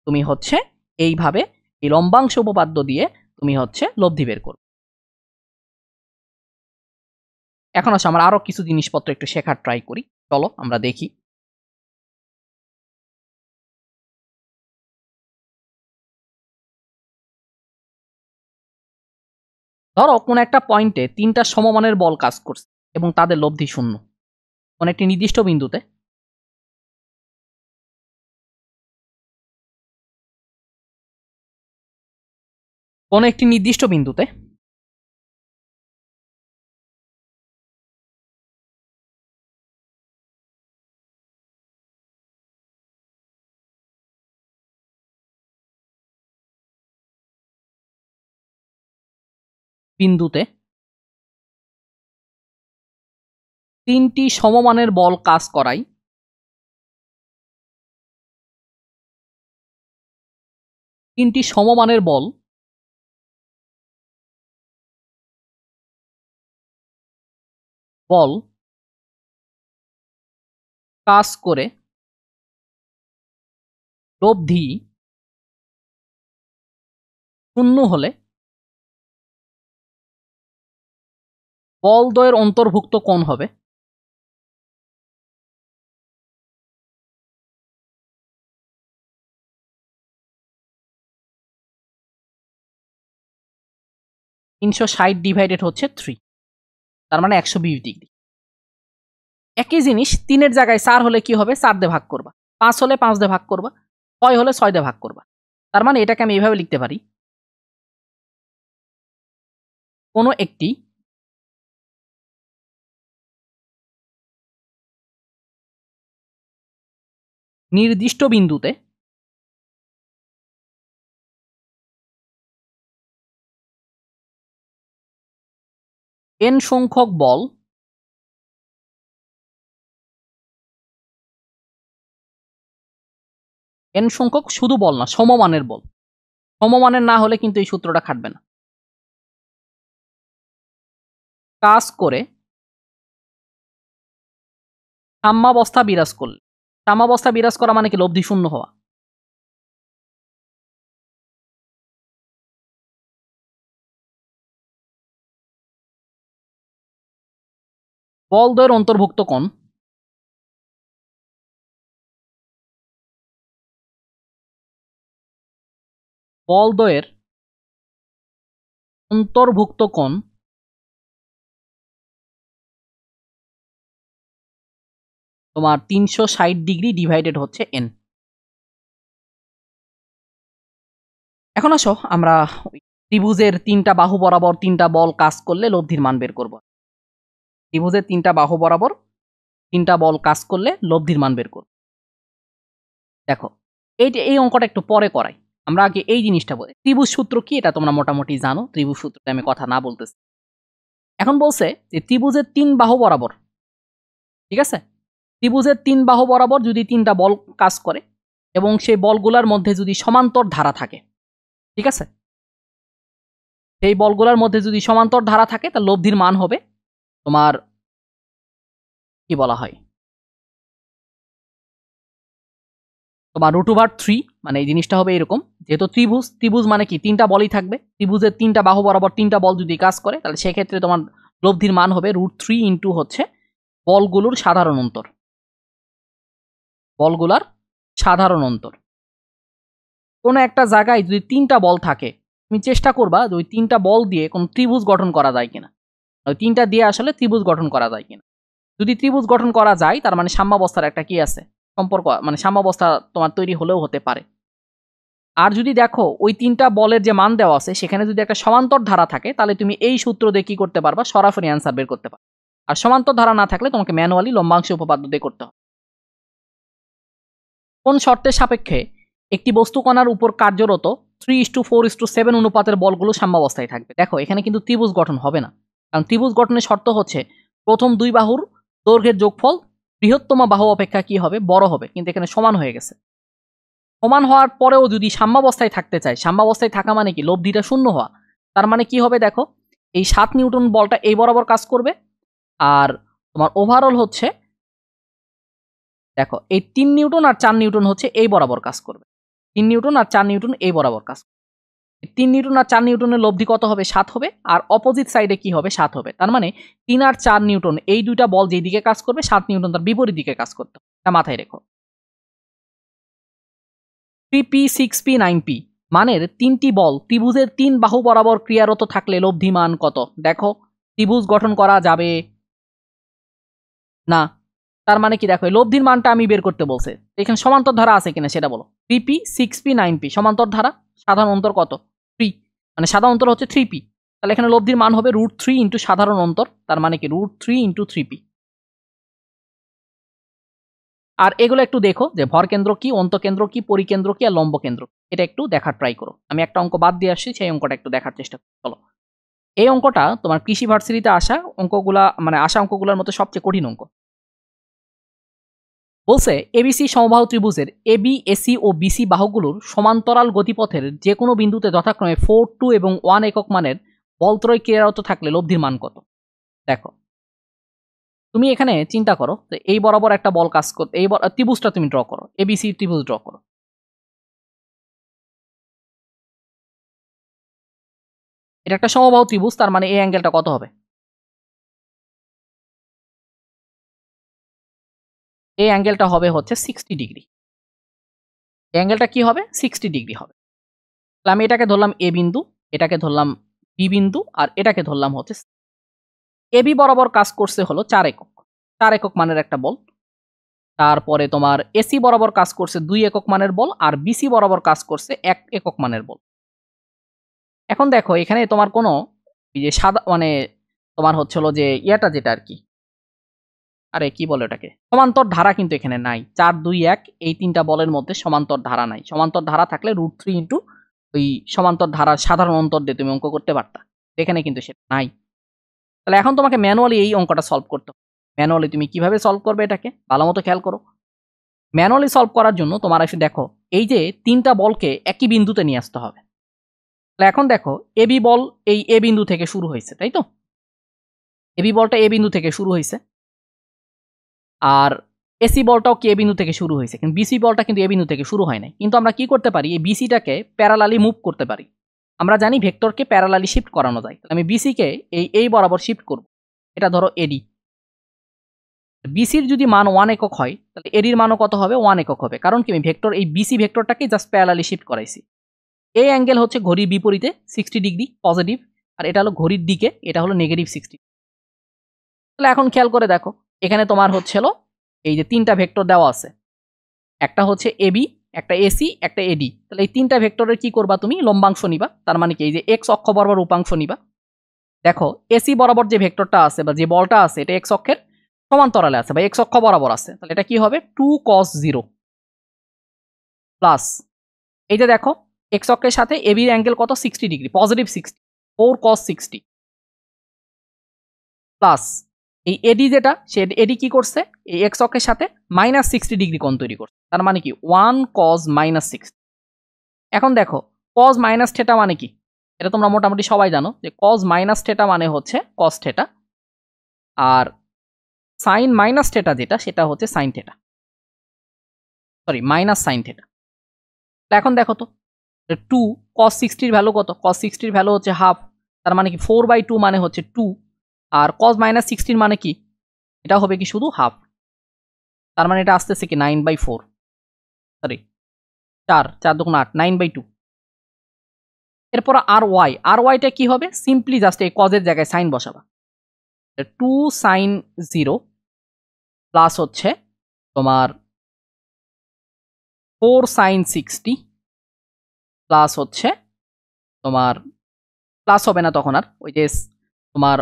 তুমি হচ্ছে এইভাবে এই লম্বাংশ উপপাদ্য দিয়ে তুমি হচ্ছে লব্ধি বের করবে। এখন আসো আমরা আরো কিছু জিনিসপত্র একটু শেখার ট্রাই করি, চলো আমরা দেখি। ধরো কোন একটা পয়েন্টে তিনটা সমমানের বল কাজ করছে এবং তাদের লব্ধি শূন্য। কোন একটি নির্দিষ্ট বিন্দুতে কোন একটি নির্দিষ্ট বিন্দুতে বিন্দুতে তিনটি সমমানের বল কাজ করায় তিনটি সমমানের বল বল কাজ করে লব্ধি শূন্য হলে বলদ্বয়ের অন্তর্ভুক্ত কোণ হবে ডিভাইডেড হচ্ছে 3, তার মানে 120 ডিগ্রি। একই জিনিস 3 এর জায়গায় 4 হলে কি হবে, 4 দিয়ে ভাগ করবা, 5 হলে 5 দিয়ে ভাগ করবা, 6 হলে 6 দিয়ে ভাগ করবা। তার মানে এটাকে আমি এইভাবে লিখতে পারি, কোনো একটি নির্দিষ্ট বিন্দুতে n সংখ্যক বল n সংখ্যক শুধু বল না, সমমানের বল, সমমানের না হলে কিন্তু এই সূত্রটা খাটবে না, কাজ করে সাম্যাবস্থা বিরাজ করলে। সাম্যাবস্থা বিরাজ করা মানে কি, লব্ধি শূন্য হওয়া। বলদ্বয়ের অন্তর্ভুক্ত কোণ বলদ্বয়ের অন্তর্ভুক্ত কোণ তোমার 360 ডিগ্রি ডিভাইডেড হচ্ছে n। এখন আসো আমরা ত্রিভুজের 3টা বাহু বরাবর 3টা বল কাজ করলে লব্ধির মান বের করব। ত্রিভুজের 3টা বাহু বরাবর 3টা বল কাজ করলে লব্ধির মান বের করব। দেখো এই অঙ্কটা একটু পরে করাই, আমরা আগে এই জিনিসটা বলি। ত্রিভুজ সূত্র কি এটা তোমরা মোটামুটি জানো, ত্রিভুজ সূত্রটা আমি কথা না বলতেছি। এখন বলছে যে ত্রিভুজের 3 বাহু বরাবর, ঠিক আছে, ত্রিভুজের 3 বাহু বরাবর যদি 3টা বল কাজ করে এবং সেই বলগুলোর মধ্যে যদি সমান্তর ধারা থাকে, ঠিক আছে, সেই বলগুলোর মধ্যে যদি সমান্তর ধারা থাকে তাহলে লব্ধির মান হবে তোমার কি বলা হয়, তোমার √3 মানে এই জিনিসটা হবে এরকম, যেহেতু ত্রিভুজ মানে কি তিনটা বলই থাকবে, ত্রিভুজের তিনটা বাহু বরাবর তিনটা বল যদি কাজ করে তাহলে সেক্ষেত্রে তোমার লব্ধির মান হবে √3 ইন্টু হচ্ছে বলগুলোর সাধারণ অন্তর, বলগুলার সাধারণ অন্তর। কোনো একটা জায়গায় যদি তিনটা বল থাকে তুমি চেষ্টা করবা যে ওই তিনটা বল দিয়ে কোনো ত্রিভুজ গঠন করা যায় কিনা, ওই তিনটা দিয়ে আসলে ত্রিভুজ গঠন করা যায় কিনা। যদি ত্রিভুজ গঠন করা যায় তার মানে সাম্যাবস্থার একটা কি আছে সম্পর্ক, মানে সাম্যাবস্থা তোমার তৈরি হলেও হতে পারে। আর যদি দেখো ওই তিনটা বলের যে মান দেওয়া আছে সেখানে যদি একটা সমান্তর ধারা থাকে তাহলে তুমি এই সূত্র দিয়ে কি করতে পারবা, সরাসরি অ্যান্সার বের করতে পারবে। আর সমান্তর ধারা না থাকলে তোমাকে ম্যানুয়ালি লম্বাংশ উপপাদ্য দিয়ে করতে হবে। কোন শর্তের সাপেক্ষে একটি বস্তুকণার উপর কার্যরত 3:4:7 অনুপাতের বলগুলো সাম্যাবস্থায় থাকবে। দেখো এখানে কিন্তু ত্রিভুজ গঠন হবে না, কারণ ত্রিভুজ গঠনের শর্ত হচ্ছে প্রথম দুই বাহুর দৈর্ঘ্যের যোগফল বৃহত্তম বাহু অপেক্ষা কি হবে, বড় হবে, কিন্তু এখানে সমান হয়ে গেছে। সমান হওয়ার পরেও যদি সাম্যাবস্থায় থাকতে চায়, সাম্যাবস্থায় থাকা মানে কি লব্ধিটা শূন্য হওয়া, তার মানে কি হবে দেখো এই 7 নিউটন বলটা এই বরাবর কাজ করবে, আর তোমার ওভারঅল হচ্ছে দেখো এই 3 নিউটন আর 4 নিউটন হচ্ছে এই বরাবর কাজ করবে, 3 নিউটন আর 4 নিউটন এই বরাবর কাজ করবে। 3 নিউটন আর 4 নিউটনের লব্ধি কত হবে, 7 হবে, আর অপোজিট সাইডে কি হবে, 7 হবে। তার মানে 3 আর 4 নিউটন এই দুইটা বল যেই দিকে কাজ করবে 7 নিউটন তার বিপরীত দিকে কাজ করতে হবে, এটা মাথায় রেখো। 3p 6p 9p মানের তিনটি বল ত্রিভুজের 3 বাহু বরাবর ক্রিয়ারত থাকলে লব্ধি মান কত। দেখো ত্রিভুজ গঠন করা যাবে না, তার মানে কি দেখো লব্ধির মানটা আমি বের করতে বলছে, এখানে সমান্তর ধারা আছে কিনা সেটা বলো। 3p 6p 9p সমান্তর ধারা, সাধারণ অন্তর কত 3, মানে সাধারণ অন্তর হচ্ছে 3p, তাহলে এখানে লব্ধির মান হবে √3 ইন্টু সাধারণ অন্তর, তার মানে কি √3 ইন্টু 3p। আর এগুলো একটু দেখো যে ভরকেন্দ্র কি, অন্তকেন্দ্র কি, পরিকেন্দ্র কি আর লম্ব কেন্দ্র, এটা একটু দেখার ট্রাই করো। আমি একটা অঙ্ক বাদ দিয়ে আসছি, সেই অঙ্কটা একটু দেখার চেষ্টা করো। চলো, এই অঙ্কটা তোমার কৃষি ভার্সিটিতে আসা অঙ্কগুলা, মানে আসা অঙ্কগুলোর মধ্যে সবচেয়ে কঠিন অঙ্ক। বলছে এবিসি সমবাহু ত্রিভুজের এবি, এসি ও বিসি বাহুগুলোর সমান্তরাল গতিপথের যে কোনো বিন্দুতে যথাক্রমে 4, 2 এবং 1 একক মানের বলত্রয় ক্রিয়ারত থাকলে লব্ধির মান কত। দেখো তুমি এখানে চিন্তা করো যে এই বরাবর একটা বল কাজ করতে, এই ত্রিভুজটা তুমি ড্র করো, এবিসি ত্রিভুজ ড্র করো। এটা একটা সমবাহু ত্রিভুজ, তার মানে এই অ্যাঙ্গেলটা কত হবে, এই অ্যাঙ্গেলটা হবে হচ্ছে 60 ডিগ্রি। এই অ্যাঙ্গেলটা কি হবে, 60 ডিগ্রি হবে। তাহলে আমি এটাকে ধরলাম এ বিন্দু, এটাকে ধরলাম বি বিন্দু, আর এটাকে ধরলাম হচ্ছে এবি বরাবর কাজ করছে হলো 4 একক, 4 একক মানের একটা বল। তারপরে তোমার এসি বরাবর কাজ করছে 2 একক মানের বল, আর বিসি বরাবর কাজ করছে 1 একক মানের বল। এখন দেখো এখানে তোমার কোনো এই যে সাদা মানে তোমার হচ্ছে হলো যে ইয়াটা যেটা আর কি, আরে কি বলে ওটাকে, সমান্তর ধারা কিন্তু এখানে নাই। 4, 2, 1 এই তিনটা বলের মধ্যে সমান্তর ধারা নাই। সমান্তর ধারা থাকলে √3 ইন্টু ওই সমান্তর ধারার সাধারণ অন্তর দিয়ে তুমি অঙ্ক করতে পারতা, এখানে কিন্তু সেটা নাই। তাহলে এখন তোমাকে ম্যানুয়ালি এই অঙ্কটা সলভ করতে হবে। ম্যানুয়ালি তুমি কিভাবে সলভ করবে এটাকে ভালো মতো খেয়াল করো। ম্যানুয়ালি সলভ করার জন্য তোমার এসে দেখো এই যে তিনটা বলকে একই বিন্দুতে নিয়ে আসতে হবে। তাহলে এখন দেখো এবি বল এই এ বিন্দু থেকে শুরু হয়েছে, তাই তো, এবি বলটা এ বিন্দু থেকে শুরু হয়েছে, আর এসি বলটাও কি এ বিন্দু থেকে শুরু হয়েছে, কিন্তু বিসি বলটা কিন্তু এ বিন্দু থেকে শুরু হয় নাই। কিন্তু আমরা কি করতে পারি, এই বিসিটাকে প্যারালালি মুভ করতে পারি। আমরা জানি ভেক্টরকে প্যারালালি শিফট করানো যায়, তাহলে আমি বিসিকে এই বরাবর শিফট করব, এটা ধরো এডি। বিসির যদি মান 1 একক হয় তাহলে এডির মানও কত হবে, 1 একক হবে, কারণ কি আমি ভেক্টর এই বিসি ভেক্টরটাকে জাস্ট প্যারালালি শিফট করাইছি। এই অ্যাঙ্গেল হচ্ছে ঘড়ির বিপরীতে 60 ডিগ্রি পজিটিভ, আর এটা হলো ঘড়ির দিকে, এটা হলো -60। তাহলে এখন খেয়াল করে দেখো এখানে তোমার হচ্ছিল এই যে তিনটা ভেক্টর দেওয়া আছে, একটা হচ্ছে এবি, একটা এসি, একটা এডি। তাহলে এই তিনটা ভেক্টরের কি করবা, তুমি লম্বাংশ নিবা, তার মানে কি এই যে এক্স অক্ষ বরাবর উপাংশ নিবা। দেখো এসি বরাবর যে ভেক্টরটা আছে বা যে বলটা আছে এটা এক্স অক্ষের সমান্তরালে আছে বা এক্স অক্ষ বরাবর আছে, তাহলে এটা কি হবে 2 cos 0 প্লাস এই যে দেখো এক্স অক্ষের সাথে এবির অ্যাঙ্গেল কত 60 ডিগ্রি পজিটিভ 60, 4 cos 60 প্লাস এই এডি যেটা সে এডি কি করছে এই এক্স অক্ষের সাথে -60 ডিগ্রি কোণ তৈরি করছে, তার মানে কি 1 cos -60। এখন দেখো cos মাইনাস থিটা মানে কি, এটা তোমরা মোটামুটি সবাই জানো যে cos মাইনাস থিটা মানে হচ্ছে cos থিটা, আর sin মাইনাস থিটা যেটা সেটা হচ্ছে sin theta. Sorry minus sine theta. এখন দেখো তো 2 cos 60 ভ্যালু কত? cos 60 ভ্যালু হচ্ছে হাফ, তার মানে কি 4/2 মানে হচ্ছে 2, আর cos মাইনাস 16 মানে কি? এটা হবে কি শুধু হাফ, তার মানে এটা আসতেছে কি 9/4, সরি 4 দুগুণ 8, 9/2। এরপর আর ওয়াইটা কি হবে? সিম্পলি জাস্ট এই কজের জায়গায় সাইন বসাবা। 2 sin 0 প্লাস হচ্ছে তোমার 4 sin 60 প্লাস হচ্ছে তোমার প্লাস হবে না তখন আর, ওই যে তোমার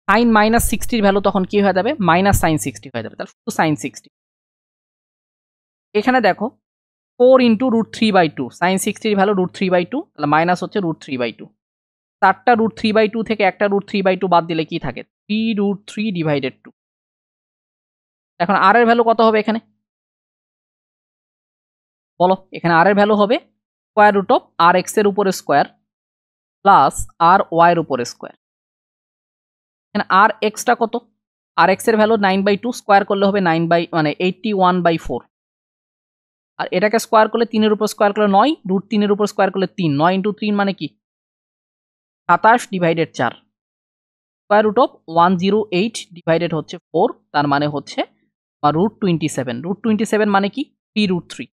সাইন মাইনাস 60 ভ্যালু তখন কি হয়ে যাবে? মাইনাস সাইন 60 হয়ে যাবে, তাহলে 2 sin 60। এখানে দেখো 4 ইন্টু √3/2, সাইন 60 ভ্যালু √3/2, তাহলে মাইনাস হচ্ছে √3/2। 4টা √3/2 থেকে একটা √3/2 বাদ দিলে কি থাকে? 3√3/2। এখন আর এর ভ্যালু কত হবে এখানে? বলো, এখানে আর এর ভ্যালু হবে square root of R X এর উপরে স্কোয়ার প্লাস আর ওয়াই এর উপরে স্কোয়ার। এখানে আর এক্সটা কত? আর এক্স এর ভ্যালু 9/2, স্কোয়ার করলে হবে 81/4, আর এটাকে স্কোয়ার করলে 3 এর উপর স্কোয়ার করলে 9, √3 এর উপর স্কোয়ার করলে 3, 9 ইন্টু 3 মানে কি 27/4, স্কোয়ার রুট অফ 108 ডিভাইডেড হচ্ছে 4, তার মানে হচ্ছে √27, √27 মানে কি 3√3।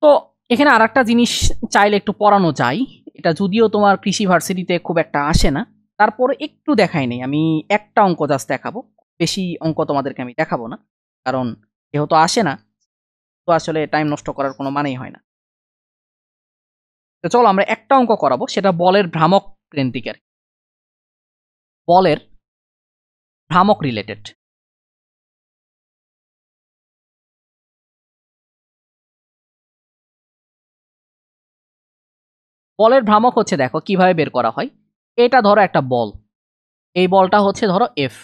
তো এখানে আর একটা জিনিস চাইলে একটু পড়ানো যায়, এটা যদিও তোমার কৃষি ভার্সিটিতে খুব একটা আসে না, তারপরে একটু দেখাই নেই, আমি একটা অঙ্ক জাস্ট দেখাবো, বেশি অঙ্ক তোমাদেরকে আমি দেখাবো না, কারণ যেহেতু আসে না তো আসলে টাইম নষ্ট করার কোনো মানেই হয় না। তো চলো আমরা একটা অঙ্ক করাবো, সেটা বলের ভ্রামক কেন্দ্রিকের, বলের ভ্রামক রিলেটেড। বলের ভ্রামক হচ্ছে, দেখো কিভাবে বের করা হয়। এটা ধরো একটা বল, এই বলটা হচ্ছে ধরো এফ।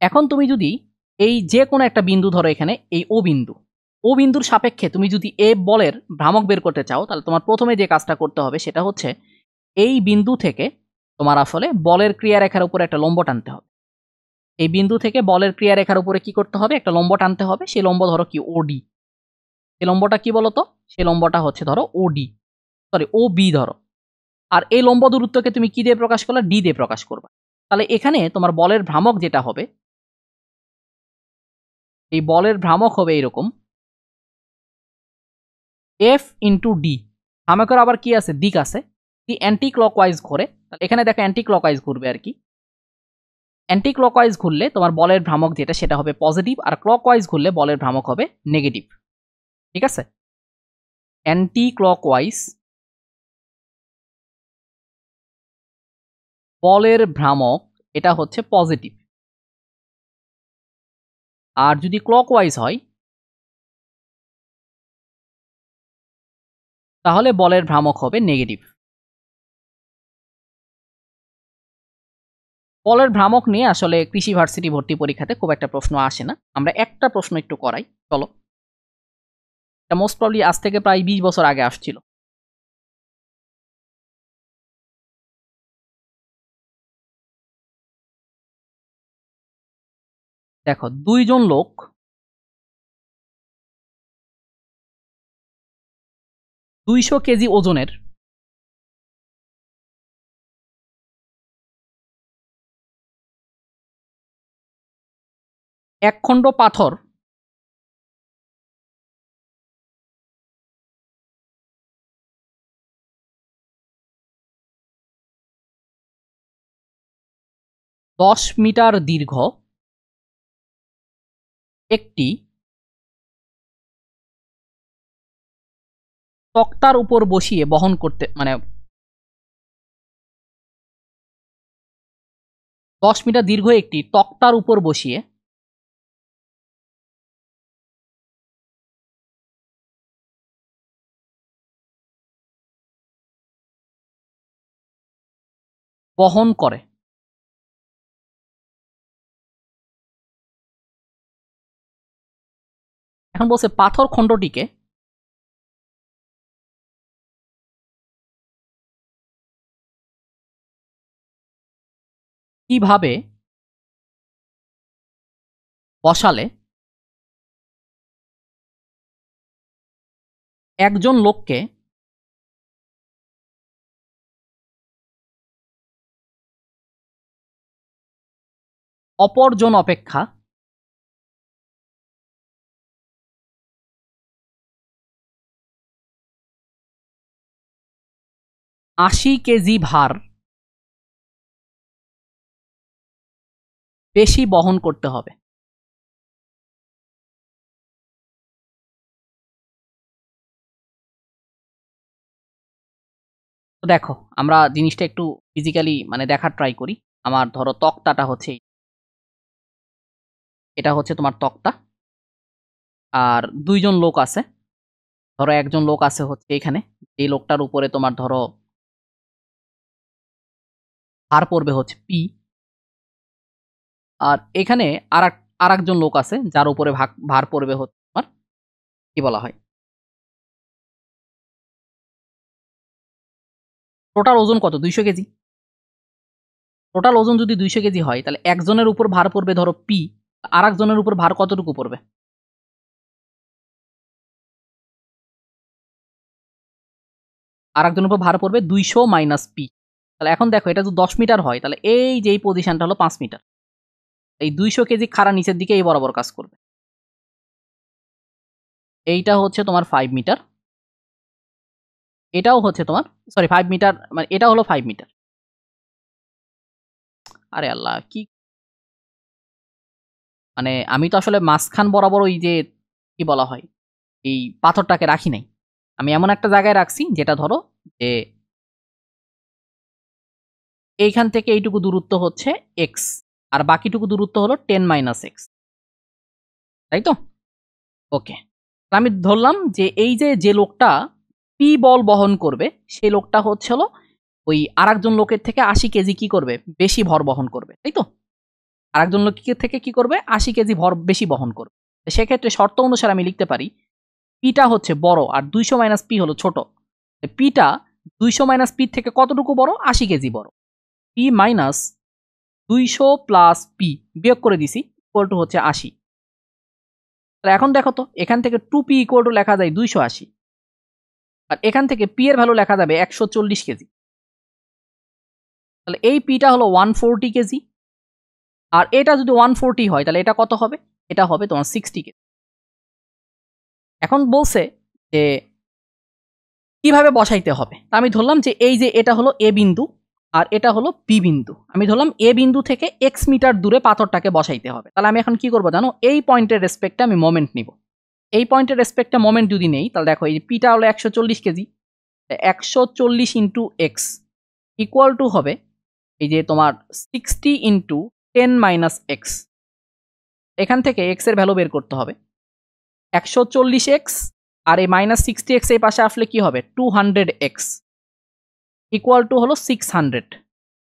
এখন তুমি যদি এই যে কোনো একটা বিন্দু ধরো, এখানে এই ও বিন্দুর সাপেক্ষে তুমি যদি এ বলের ভ্রামক বের করতে চাও, তাহলে তোমার প্রথমে যে কাজটা করতে হবে সেটা হচ্ছে এই বিন্দু থেকে তোমার আসলে বলের ক্রিয়ারেখার উপরে একটা লম্ব টানতে হবে। এই বিন্দু থেকে বলের ক্রিয়ারেখার উপরে কি করতে হবে? একটা লম্ব টানতে হবে। সেই লম্ব ধরো কি ওডি। সেই লম্বটা কি বলতো? সেই লম্বটা হচ্ছে ধরো ওডি, সরি ও বি ধরো। আর এই লম্ব দূরত্বকে তুমি কি দিয়ে প্রকাশ করলে? ডি দিয়ে প্রকাশ করবা। তাহলে এখানে তোমার বলের ভ্রামক যেটা হবে, এই বলের ভ্রামক হবে এরকম এফ ইন্টু ডি। ভ্রামকের আবার কি আছে? দিক আছে, কি অ্যান্টি ক্লকওয়াইজ ঘোরে, তাহলে এখানে দেখো অ্যান্টি ক্লকওয়াইজ ঘুরবে আর কি। অ্যান্টি ক্লকওয়াইজ ঘুরলে তোমার বলের ভ্রামক যেটা সেটা হবে পজিটিভ, আর ক্লকওয়াইজ ঘুরলে বলের ভ্রামক হবে নেগেটিভ। ঠিক আছে? অ্যান্টি ক্লকওয়াইজ বলের ভ্রামক এটা হচ্ছে পজিটিভ, আর যদি ক্লকওয়াইজ হয় তাহলে বলের ভ্রামক হবে নেগেটিভ। বলের ভ্রামক নিয়ে আসলে কৃষি ভার্সিটি ভর্তি পরীক্ষাতে খুব একটা প্রশ্ন আসে না, আমরা একটা প্রশ্ন একটু করাই চলো। এটা মোস্ট প্রবলি আজ থেকে প্রায় 20 বছর আগে আসছিল। দেখো, দুইজন লোক 200 কেজি ওজনের এক খণ্ড পাথর 10 মিটার দীর্ঘ একটি তক্তার উপর বসিয়ে বহন করতে, মানে 10 মিটার দীর্ঘ একটি তক্তার উপর বসিয়ে বহন করে। এখন বলছে পাথর খণ্ডটিকে কিভাবে বসালে একজন লোককে অপরজন অপেক্ষা ৮০ কেজি ভার বেশি বহন করতে হবে। তো দেখো আমরা জিনিসটা একটু ফিজিক্যালি মানে দেখার ট্রাই করি। আমার ধরো তক্তাটা হচ্ছে এটা হচ্ছে তোমার তক্তা, আর দুইজন লোক আছে। ধরো একজন লোক আছে হচ্ছে এখানে, এই লোকটার উপরে তোমার ধরো ভার পড়বে হচ্ছে পি, আর এখানে আর একজন লোক আছে যার উপরে ভার পড়বে হচ্ছে তোমার কি বলা হয়, টোটাল ওজন কত 200 কেজি। টোটাল ওজন যদি 200 কেজি হয় তাহলে একজনের উপর ভার পড়বে ধরো পি, আর একজনের উপর ভার কতটুকু পড়বে? আর একজনের উপর ভার পড়বে 200 মাইনাস পি। তাহলে এখন দেখো এটা যদি 10 মিটার হয় তাহলে এই যে এই পজিশনটা হলো 5 মিটার। এই 200 কেজি খাড়া নিচের দিকে এই বরাবর কাজ করবে। এইটা হচ্ছে তোমার 5 মিটার, এটাও হচ্ছে তোমার সরি 5 মিটার, মানে এটা হলো 5 মিটার। আরে আল্লাহ, কি মানে আমি তো আসলে মাঝখান বরাবর ওই যে কি বলা হয় এই পাথরটাকে রাখি নাই, আমি এমন একটা জায়গায় রাখছি যেটা ধরো যে এইখান থেকে এইটুকু দূরত্ব হচ্ছে এক্স, আর বাকিটুকু দূরত্ব হলো 10 মাইনাস এক্স, তাই তো? ওকে, আমি ধরলাম যে এই যে লোকটা পি বল বহন করবে সেই লোকটা হচ্ছে হলো ওই আরেকজন লোকের থেকে 80 কেজি কি করবে বেশি ভর বহন করবে, তাই তো? আরেকজন লোকের থেকে কি করবে 80 কেজি ভর বেশি বহন করবে। সেক্ষেত্রে শর্ত অনুসারে আমি লিখতে পারি পিটা হচ্ছে বড় আর 200 মাইনাস পি হলো ছোট। পিটা 200 মাইনাস পি থেকে কতটুকু বড়? 80 কেজি বড়। পি মাইনাস 200 প্লাস পি বিয়োগ করে দিছি ইকুয়াল টু হচ্ছে 80। তাহলে এখন দেখো তো এখান থেকে 2p ইকুয়াল টু লেখা যায় 280, আর এখান থেকে পি এর ভ্যালু লেখা যাবে 140 কেজি। তাহলে এই পিটা হলো 140 কেজি, আর এটা যদি 140 হয় তাহলে এটা কত হবে? এটা হবে তোমার 60 কেজি। এখন বলছে যে কিভাবে বসাইতে হবে, তা আমি ধরলাম যে এই যে এটা হলো এ বিন্দু আর এটা হলো বি বিন্দু, আমি ধরলাম এ বিন্দু থেকে এক্স মিটার দূরে পাথরটাকে বসাইতে হবে। তাহলে আমি এখন কি করবো জানো, এই পয়েন্টের রেসপেক্টে আমি মোমেন্ট নিব। এই পয়েন্টের রেসপেক্টে মোমেন্ট যদি নেই তাহলে দেখো এই পিটা হলো 140 KG, 140 into x equal to হবে এই যে তোমার 60 ইন্টু 10 মাইনাস এক্স। এখান থেকে এক্স এর ভ্যালু বের করতে হবে, 140 এক্স আর এই মাইনাস 60 এক্স এই পাশে আসলে কি হবে 200 এক্স ইকুয়াল টু হলো 600।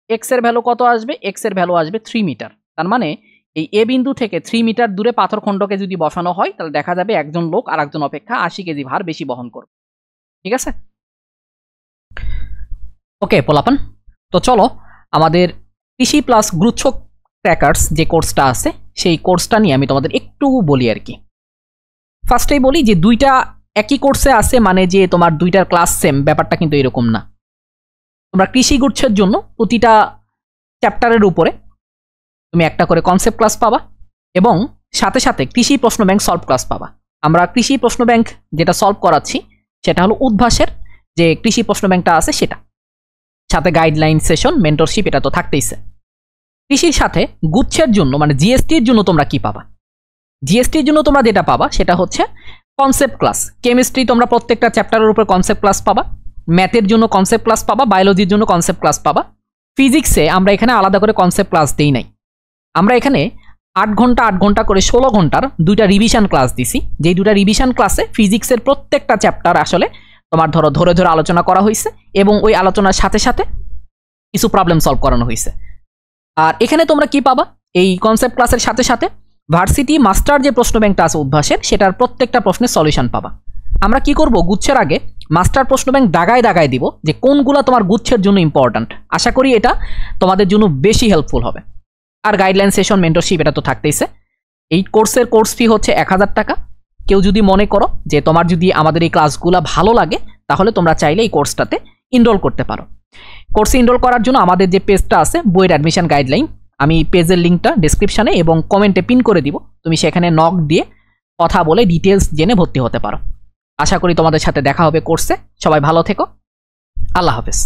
এক্স এর ভ্যালু কত আসবে? এক্স এর ভ্যালু আসবে 3 মিটার। তার মানে এই এ বিন্দু থেকে 3 মিটার দূরে পাথরখণ্ডকে যদি বসানো হয় তাহলে দেখা যাবে একজন লোক আর একজন অপেক্ষা 80 কেজি ভার বেশি বহন করবে। ঠিক আছে, ওকে পোলাপান। তো চলো আমাদের কৃষি প্লাস গুচ্ছ ক্র্যাকার্স যে কোর্সটা আছে সেই কোর্সটা নিয়ে আমি তোমাদের একটু বলি আর কি। ফার্স্টেই বলি যে দুইটা একই কোর্সে আছে মানে যে তোমার দুইটার ক্লাস সেম, ব্যাপারটা কিন্তু এরকম না। তোমরা কৃষি গুচ্ছের জন্য প্রতিটা চ্যাপ্টারের উপরে তুমি একটা করে কনসেপ্ট ক্লাস পাবা এবং সাথে সাথে কৃষি প্রশ্ন ব্যাংক সলভ ক্লাস পাবা। আমরা কৃষি প্রশ্ন ব্যাংক যেটা সলভ করাচ্ছি সেটা হলো উদ্ভাসের যে কৃষি প্রশ্ন ব্যাংকটা আছে সেটা, সাথে গাইডলাইন সেশন মেন্টরশিপ এটা তো থাকতেইছে। কৃষির সাথে গুচ্ছের জন্য মানে জিএসটির জন্য তোমরা কি পাবা? জিএসটির জন্য তোমরা যেটা পাবা সেটা হচ্ছে কনসেপ্ট ক্লাস। কেমিস্ট্রি তোমরা প্রত্যেকটা চ্যাপ্টারের উপর কনসেপ্ট ক্লাস পাবা, ম্যাথের জন্য কনসেপ্ট ক্লাস পাবা, বায়োলজির জন্য কনসেপ্ট ক্লাস পাবা। ফিজিক্সে আমরা এখানে আলাদা করে কনসেপ্ট ক্লাস দিই নাই, আমরা এখানে 8 ঘন্টা করে 16 ঘন্টার দুইটা রিভিশন ক্লাস দিছি। যেই দুটা রিভিশন ক্লাসে ফিজিক্সের প্রত্যেকটা চ্যাপ্টার আসলে তোমার ধরো ধরে ধরে আলোচনা করা হয়েছে এবং ওই আলোচনার সাথে সাথে কিছু প্রবলেম সলভ করানো হয়েছে। আর এখানে তোমরা কি পাবা? এই কনসেপ্ট ক্লাসের সাথে সাথে ভার্সিটি মাস্টার যে প্রশ্ন ব্যাংকটা আছে উদ্ভাসের সেটার প্রত্যেকটা প্রশ্নের সলিউশন পাবা। আমরা কি করব গুচ্ছের আগে মাস্টার প্রশ্ন ব্যাংক দাগায় দাগায় দিব যে কোনগুলো তোমার গুচ্ছের জন্য ইম্পর্ট্যান্ট। আশা করি এটা তোমাদের জন্য বেশি হেল্পফুল হবে। আর গাইডলাইন সেশন মেন্টরশিপ এটা তো থাকতেইছে। এই কোর্সের কোর্স ফি হচ্ছে 1000 টাকা। কেউ যদি মনে করো যে তোমার যদি আমাদের এই ক্লাসগুলো ভালো লাগে, তাহলে তোমরা চাইলে এই কোর্সটাতে ইনরোল করতে পারো। কোর্সে ইনরোল করার জন্য আমাদের যে পেজটা আছে বইয়ের অ্যাডমিশন গাইডলাইন, আমি পেজের লিঙ্কটা ডেসক্রিপশানে এবং কমেন্টে পিন করে দিব। তুমি সেখানে নক দিয়ে কথা বলে ডিটেলস জেনে ভর্তি হতে পারো। আশা করি তোমাদের সাথে দেখা হবে কোর্সে। সবাই ভালো থেকো। আল্লাহ হাফেজ।